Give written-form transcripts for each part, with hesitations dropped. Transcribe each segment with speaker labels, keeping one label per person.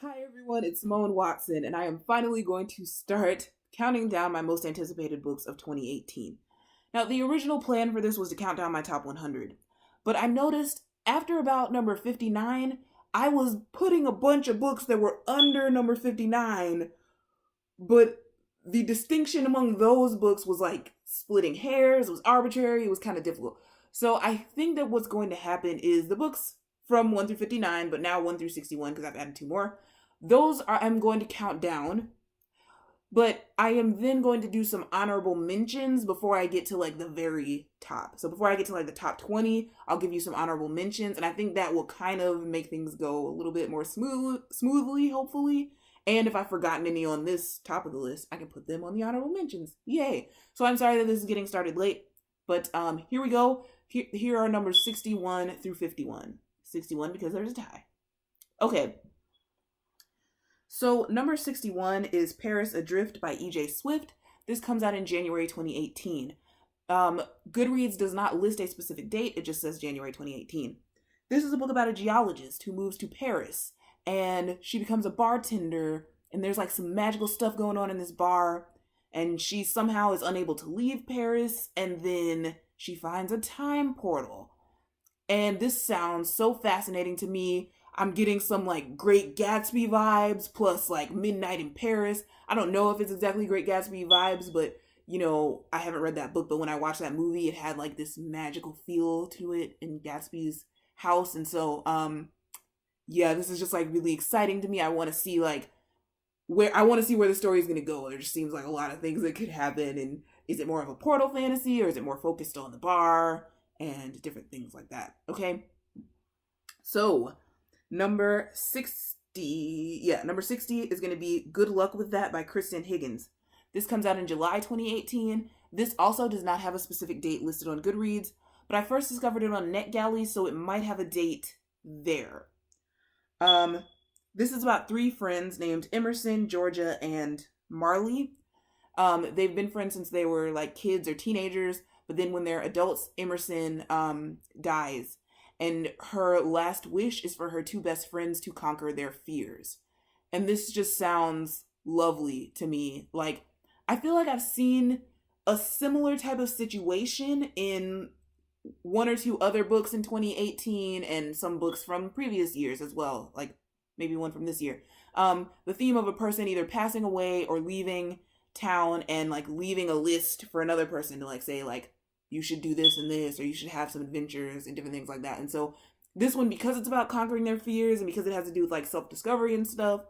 Speaker 1: Hi everyone, it's Moen Watson, and I am finally going to start counting down my most anticipated books of 2018. Now, the original plan for this was to count down my top 100, but I noticed after about number 59, I was putting a bunch of books that were under number 59, but the distinction among those books was like splitting hairs, it was arbitrary, it was kind of difficult. So I think that what's going to happen is the books from 1 through 59, but now 1 through 61 because I've added two more. Those are I'm going to count down, but I am then going to do some honorable mentions before I get to like the very top. So before I get to like the top 20, I'll give you some honorable mentions, and I think that will kind of make things go a little bit more smoothly, hopefully. And if I've forgotten any on this top of the list, I can put them on the honorable mentions. Yay. So I'm sorry that this is getting started late, but here we go. Here are numbers 61 through 51. 61 because there's a tie. Okay. So number 61 is Paris Adrift by E.J. Swift. This comes out in January 2018. Goodreads does not list a specific date. It just says January 2018. This is a book about a geologist who moves to Paris, and she becomes a bartender, and there's like some magical stuff going on in this bar, and she somehow is unable to leave Paris, and then she finds a time portal. And this sounds so fascinating to me. I'm getting some like Great Gatsby vibes plus like Midnight in Paris. I don't know if it's exactly Great Gatsby vibes, but I haven't read that book, but when I watched that movie, it had like this magical feel to it in Gatsby's house. And so, yeah, this is just like really exciting to me. I want to see like where the story is going to go. There just seems like a lot of things that could happen. And is it more of a portal fantasy or is it more focused on the bar and different things like that? Okay. So, number 60 is going to be Good Luck With That by Kristen Higgins. This comes out in July 2018. This also does not have a specific date listed on Goodreads, but I first discovered it on NetGalley, so it might have a date there. This is about three friends named Emerson, Georgia, and Marley. They've been friends since they were like kids or teenagers, but then when they're adults, Emerson dies. And her last wish is for her two best friends to conquer their fears. And this just sounds lovely to me. Like, I feel like I've seen a similar type of situation in one or two other books in 2018 and some books from previous years as well. Like, maybe one from this year. The theme of a person either passing away or leaving town and, like, leaving a list for another person to, like, say, like, you should do this and this, or you should have some adventures and different things like that. And so this one, because it's about conquering their fears and because it has to do with like self-discovery and stuff,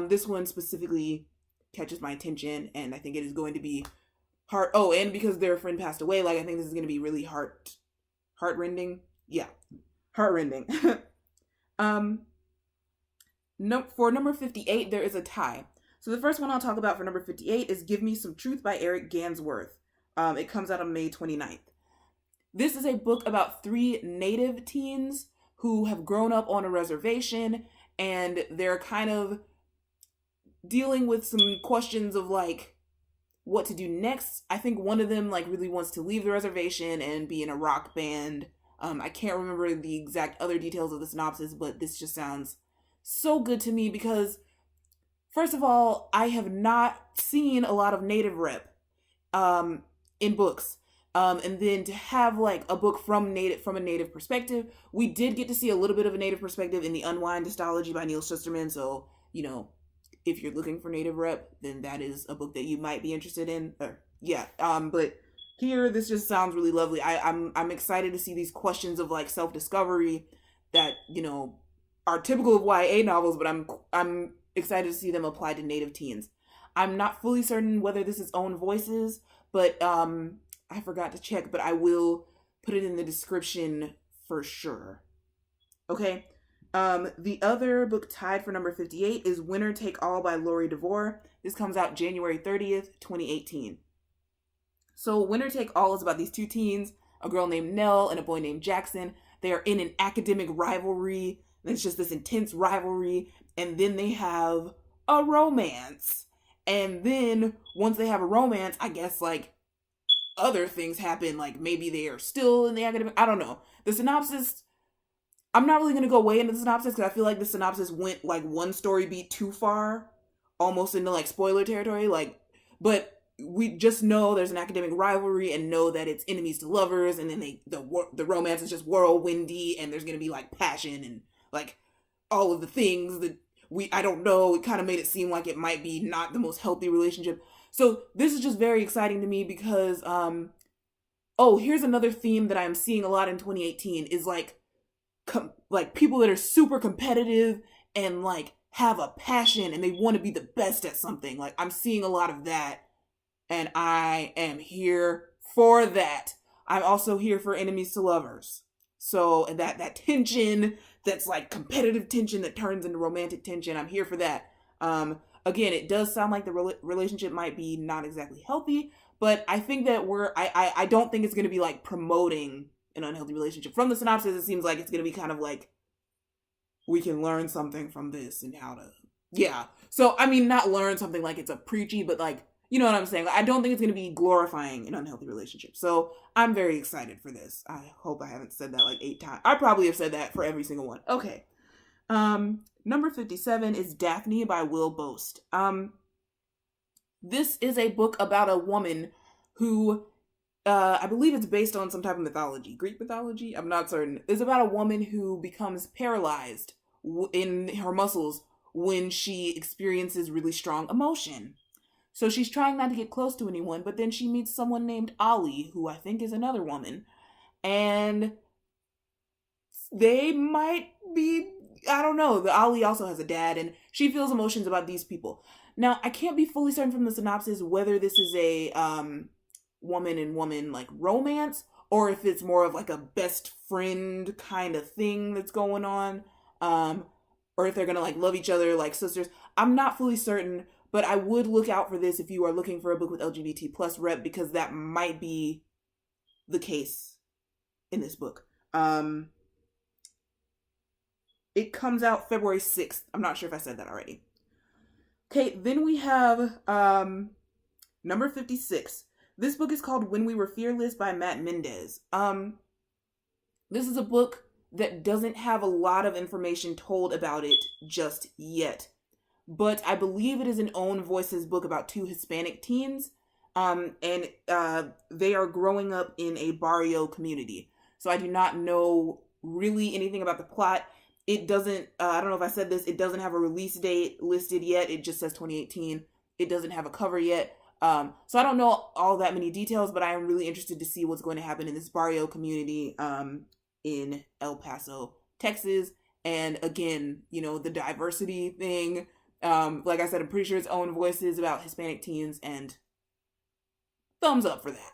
Speaker 1: this one specifically catches my attention, and I think it is going to be and because their friend passed away, like I think this is going to be really heartrending. Yeah, heartrending. For number 58, there is a tie. So the first one I'll talk about for number 58 is Give Me Some Truth by Eric Gansworth. It comes out on May 29th. This is a book about three native teens who have grown up on a reservation, and they're kind of dealing with some questions of like what to do next. I think one of them like really wants to leave the reservation and be in a rock band. I can't remember the exact other details of the synopsis, but this just sounds so good to me because, first of all, I have not seen a lot of native rep in books. And then to have like a book from a native perspective, we did get to see a little bit of a native perspective in the Unwind Histology by Neil Shusterman. So, if you're looking for native rep, then that is a book that you might be interested in. But here, this just sounds really lovely. I'm excited to see these questions of like self-discovery that, are typical of YA novels, but I'm excited to see them applied to native teens. I'm not fully certain whether this is own voices, but I forgot to check, but I will put it in the description for sure. Okay. The other book tied for number 58 is Winner Take All by Laurie DeVore. This comes out January 30th, 2018. So Winner Take All is about these two teens, a girl named Nell and a boy named Jackson. They are in an academic rivalry. It's just this intense rivalry. And then they have a romance. And then once they have a romance, I guess like other things happen. Like maybe they are still in the academic. I don't know. The synopsis I'm not really going to go way into the synopsis because I feel like the synopsis went like one story beat too far, almost into like spoiler territory. Like, but we just know there's an academic rivalry and know that it's enemies to lovers, and then the romance is just whirlwindy, and there's going to be like passion and like all of the things that I don't know. It kind of made it seem like it might be not the most healthy relationship. So this is just very exciting to me because oh, here's another theme that I'm seeing a lot in 2018 is like like people that are super competitive and like have a passion and they want to be the best at something. Like I'm seeing a lot of that, and I am here for that. I'm also here for enemies to lovers. So that tension, that's like competitive tension that turns into romantic tension, I'm here for that. Again, it does sound like the relationship might be not exactly healthy, but I think that I don't think it's going to be like promoting an unhealthy relationship. From the synopsis, it seems like it's going to be kind of like, we can learn something from this and how to, yeah. So, I mean, not learn something like it's a preachy, but like, you know what I'm saying? Like, I don't think it's going to be glorifying an unhealthy relationship. So I'm very excited for this. I hope I haven't said that like 8 times. I probably have said that for every single one. Okay. Number 57 is Daphne by Will Boast. This is a book about a woman who, I believe it's based on some type of mythology, Greek mythology. I'm not certain. It's about a woman who becomes paralyzed in her muscles when she experiences really strong emotion. So she's trying not to get close to anyone, but then she meets someone named Ollie, who I think is another woman. And they might be, I don't know. The Ollie also has a dad, and she feels emotions about these people. Now, I can't be fully certain from the synopsis whether this is a woman and woman like romance, or if it's more of like a best friend kind of thing that's going on, or if they're gonna like love each other like sisters. I'm not fully certain, but I would look out for this if you are looking for a book with LGBT plus rep, because that might be the case in this book. It comes out February 6th. I'm not sure if I said that already. Okay, then we have number 56. This book is called When We Were Fearless by Matt Mendez. This is a book that doesn't have a lot of information told about it just yet. But I believe it is an own voices book about 2 Hispanic teens. And they are growing up in a barrio community. So I do not know really anything about the plot. It doesn't, I don't know if I said this, it doesn't have a release date listed yet. It just says 2018. It doesn't have a cover yet. So I don't know all that many details, but I am really interested to see what's going to happen in this barrio community in El Paso, Texas. And again, you know, the diversity thing. Like I said, I'm pretty sure it's own voices about Hispanic teens, and thumbs up for that.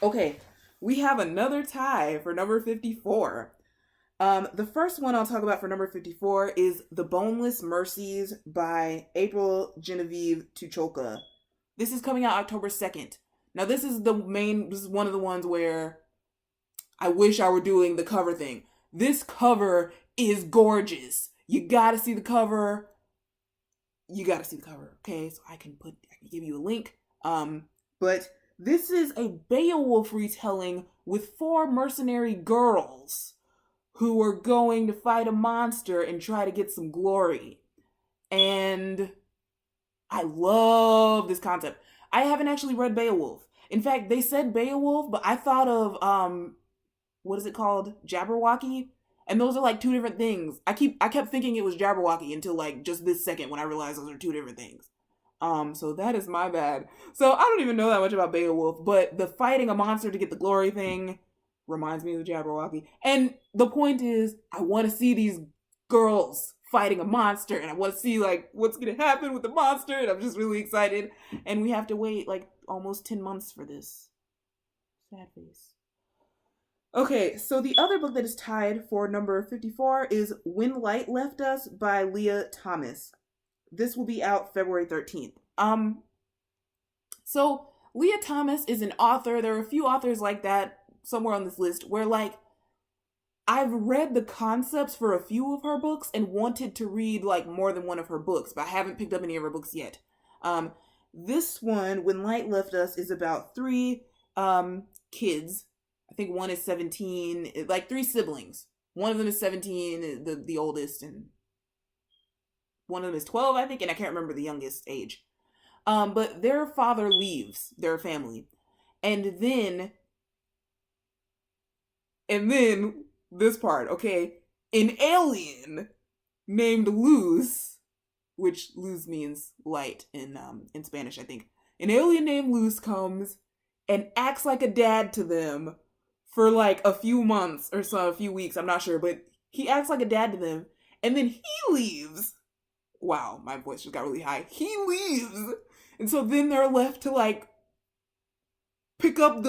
Speaker 1: Okay, we have another tie for number 54. The first one I'll talk about for number 54 is The Boneless Mercies by April Genevieve Tucholka. This is coming out October 2nd. Now this is one of the ones where I wish I were doing the cover thing. This cover is gorgeous. You gotta see the cover. Okay? So I can give you a link. But this is a Beowulf retelling with 4 mercenary girls who are going to fight a monster and try to get some glory. And I love this concept. I haven't actually read Beowulf. In fact, they said Beowulf, but I thought of, what is it called? Jabberwocky? And those are like 2 different things. I kept thinking it was Jabberwocky until like just this second when I realized those are 2 different things. So that is my bad. So I don't even know that much about Beowulf, but the fighting a monster to get the glory thing reminds me of the Jabberwocky. And the point is, I want to see these girls fighting a monster, and I want to see like what's going to happen with the monster, and I'm just really excited. And we have to wait like almost 10 months for this. Sad face. Okay, so the other book that is tied for number 54 is When Light Left Us by Leah Thomas. This will be out February 13th. So Leah Thomas is an author. There are a few authors like that somewhere on this list where like I've read the concepts for a few of her books and wanted to read like more than one of her books, but I haven't picked up any of her books yet. This one, When Light Left Us, is about 3 kids. I I think one is 17, like 3 siblings. One of them is 17, the oldest, and one of them is 12, I think, and I can't remember the youngest age. But their father leaves their family. And then this part, okay? An alien named Luz, which Luz means light in Spanish, I think. An alien named Luz comes and acts like a dad to them for like a few months or so, a few weeks, I'm not sure, but he acts like a dad to them, and then he leaves. Wow, my voice just got really high. He leaves. And so then they're left to like pick up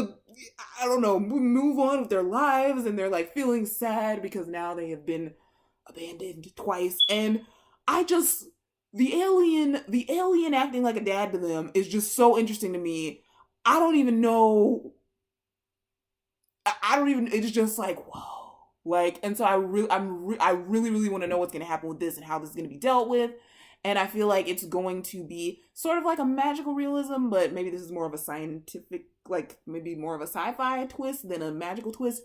Speaker 1: I don't know, move on with their lives, and they're like feeling sad because now they have been abandoned twice. And the alien acting like a dad to them is just so interesting to me. I don't even know. It's just like, whoa. Like, and so I really want to know what's going to happen with this and how this is going to be dealt with. And I feel like it's going to be sort of like a magical realism, but maybe this is more of a scientific, like maybe more of a sci-fi twist than a magical twist.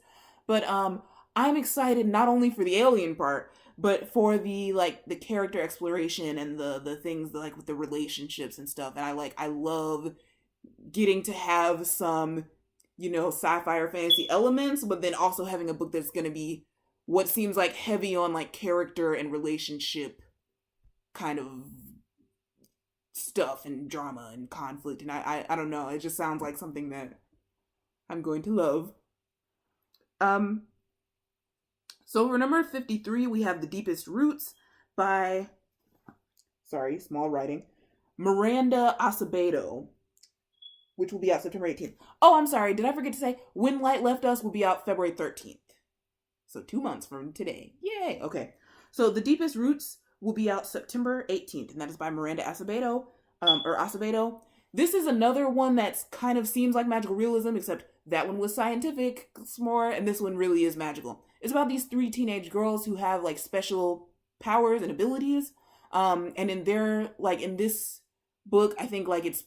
Speaker 1: But I'm excited not only for the alien part, but for the character exploration and the things like with the relationships and stuff. And I love getting to have some, sci-fi or fantasy elements, but then also having a book that's going to be what seems like heavy on like character and relationship kind of stuff and drama and conflict. And I don't know, it just sounds like something that I'm going to love. So for number 53, we have The Deepest Roots by, small writing, Miranda Acevedo, which will be out September 18th. Oh, I'm sorry, did I forget to say, When Light Left Us will be out February 13th. So 2 months from today. Yay! Okay. So The Deepest Roots will be out September 18th, and that is by Miranda Acevedo, Acevedo. This is another one that's kind of seems like magical realism, except that one was scientific more, and this one really is magical. It's about these 3 teenage girls who have like special powers and abilities. And in this book, I think like it's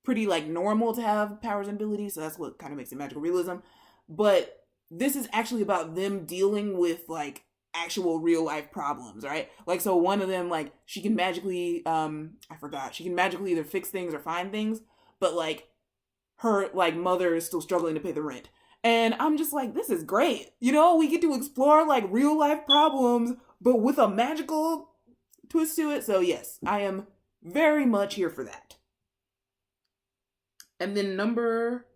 Speaker 1: pretty like normal to have powers and abilities, so that's what kind of makes it magical realism. But this is actually about them dealing with like actual real life problems, right? Like, so one of them, like, she can magically she can magically either fix things or find things, but like her like mother is still struggling to pay the rent. And I'm just like, this is great. We get to explore like real life problems, but with a magical twist to it. So yes, I am very much here for that. And then number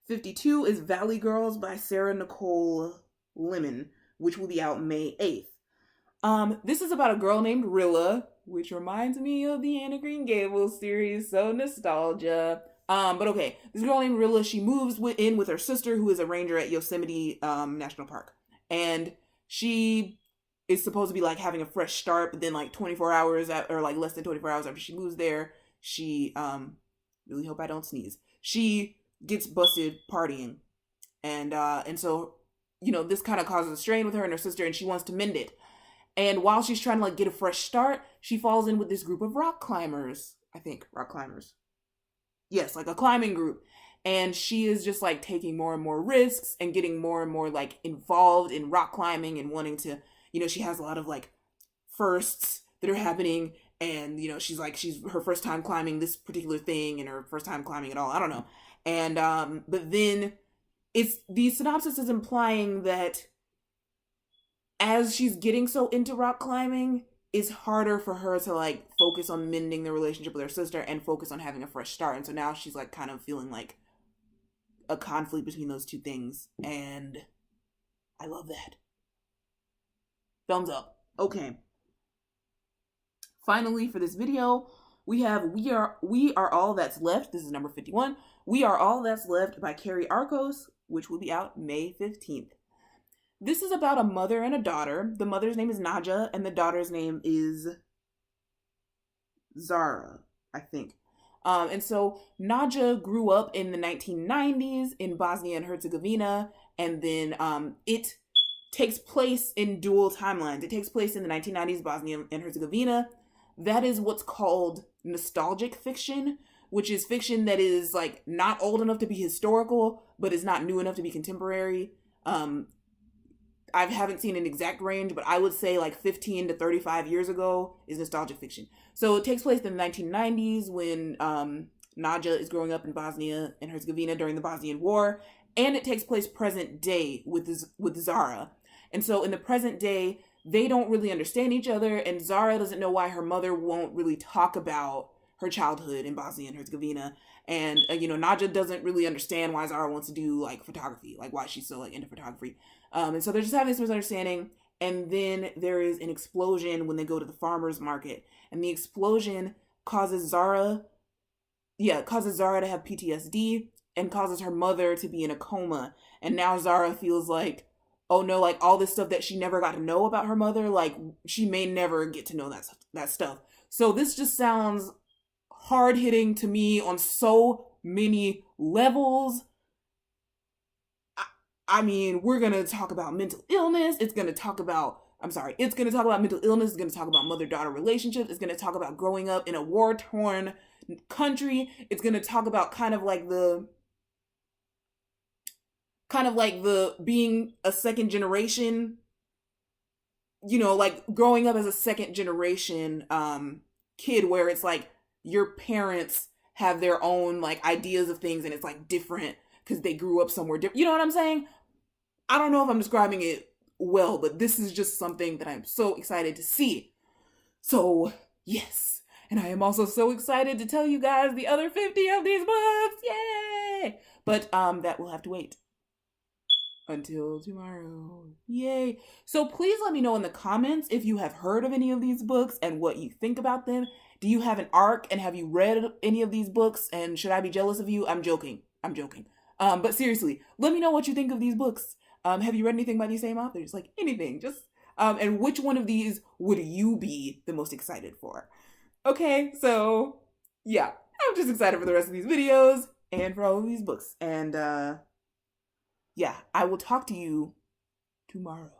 Speaker 1: 52 is Valley Girls by Sarah Nicole Lemon, which will be out May 8th. This is about a girl named Rilla, which reminds me of the Anne of Green Gables series, so nostalgia. But okay, this girl named Rilla, she moves in with her sister, who is a ranger at Yosemite National Park. And she is supposed to be like having a fresh start, but then like 24 hours or like less than 24 hours after she moves there, she, really hope I don't sneeze, she gets busted partying. And so, this kind of causes a strain with her and her sister, and she wants to mend it. And while she's trying to like get a fresh start, she falls in with this group of rock climbers. Yes, like a climbing group. And she is just like taking more and more risks and getting more and more like involved in rock climbing and wanting to, she has a lot of like firsts that are happening. And, she's her first time climbing this particular thing and her first time climbing at all. I don't know. And, but then the synopsis is implying that as she's getting so into rock climbing, it's harder for her to like focus on mending the relationship with her sister and focus on having a fresh start. And so now she's like kind of feeling like a conflict between those two things. And I love that. Thumbs up. Okay. Finally, for this video, we have We Are All That's Left. This is number 51. We Are All That's Left by Carrie Arcos, which will be out May 15th. This is about a mother and a daughter. The mother's name is Naja, and the daughter's name is Zara, I think. And so Naja grew up in the 1990s in Bosnia and Herzegovina, and then it takes place in dual timelines. It takes place in the 1990s, Bosnia and Herzegovina. That is what's called nostalgic fiction, which is fiction that is like not old enough to be historical, but is not new enough to be contemporary. I haven't seen an exact range, but I would say like 15 to 35 years ago is nostalgic fiction. So it takes place in the 1990s when Naja is growing up in Bosnia and Herzegovina during the Bosnian War, and it takes place present day with Zara. And so in the present day, they don't really understand each other, and Zara doesn't know why her mother won't really talk about her childhood in Bosnia and Herzegovina. And, Naja doesn't really understand why Zara wants to do, like, photography, like, why she's so, like, into photography. And so they're just having this misunderstanding, and then there is an explosion when they go to the farmer's market, and the explosion causes Zara to have PTSD, and causes her mother to be in a coma, and now Zara feels like, oh no, like, all this stuff that she never got to know about her mother, like, she may never get to know that stuff. So this just sounds hard-hitting to me on so many levels. I mean, we're going to talk about mental illness. It's going to talk about mental illness. It's going to talk about mother-daughter relationships. It's going to talk about growing up in a war-torn country. It's going to talk about kind of like the being a second generation, like growing up as a second generation kid, where it's like your parents have their own like ideas of things and it's like different because they grew up somewhere different. You know what I'm saying? I don't know if I'm describing it well, but this is just something that I'm so excited to see. So, yes. And I am also so excited to tell you guys the other 50 of these books. Yay! But that will have to wait until tomorrow. Yay. So please let me know in the comments if you have heard of any of these books and what you think about them. Do you have an arc and have you read any of these books and should I be jealous of you? I'm joking. But seriously, let me know what you think of these books. Have you read anything by these same authors? Like anything, just, and which one of these would you be the most excited for? Okay, so yeah, I'm just excited for the rest of these videos and for all of these books. And yeah, I will talk to you tomorrow.